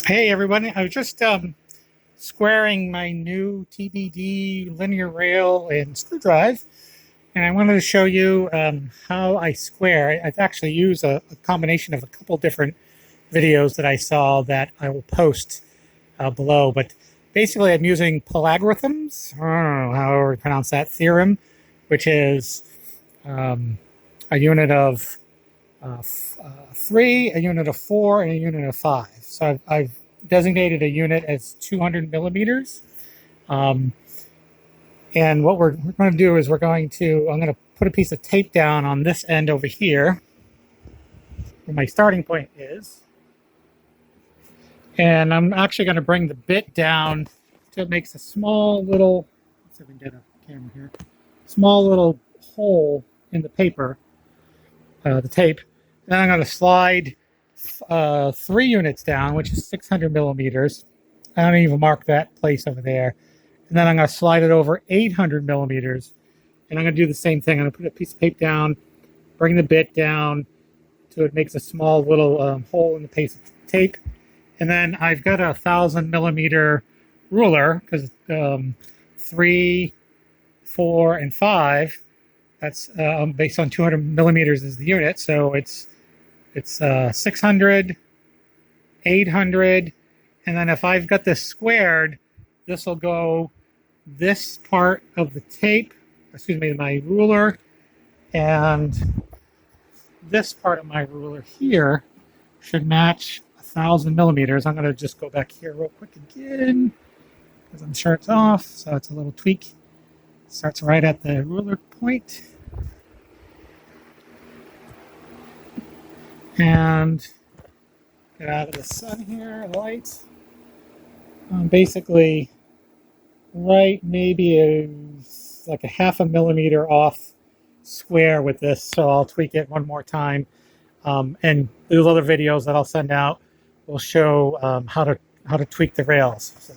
Hey everybody, I was just squaring my new TBD linear rail and screw drive, and I wanted to show you how I square. I've actually used a combination of a couple different videos that I saw that I will post below, but basically I'm using Pythagoreans, I don't know how to pronounce that, theorem, which is a unit of 3, a unit of 4, and a unit of 5. So I've designated a unit as 200 millimeters. And what we're going to do is I'm going to put a piece of tape down on this end over here, where my starting point is. And I'm actually going to bring the bit down till it makes a small little, let's see if we can get a camera here, small little hole in the paper, the tape. Then I'm going to slide 3 units down, which is 600 millimeters. I don't even mark that place over there. And then I'm going to slide it over 800 millimeters. And I'm going to do the same thing. I'm going to put a piece of tape down, bring the bit down so it makes a small little hole in the piece of tape. And then I've got a 1,000 millimeter ruler because 3, 4, and 5, that's based on 200 millimeters is the unit. So it's 600, 800, and then if I've got this squared, this will go this part of the tape, excuse me, my ruler, and this part of my ruler here should match 1,000 millimeters. I'm going to just go back here real quick again because I'm sure it's off, so it's a little tweak. It starts right at the ruler point. And get out of the sun here, light. Basically, right maybe like a 0.5 millimeter off square with this, so I'll tweak it one more time. And those other videos that I'll send out will show how to tweak the rails. So.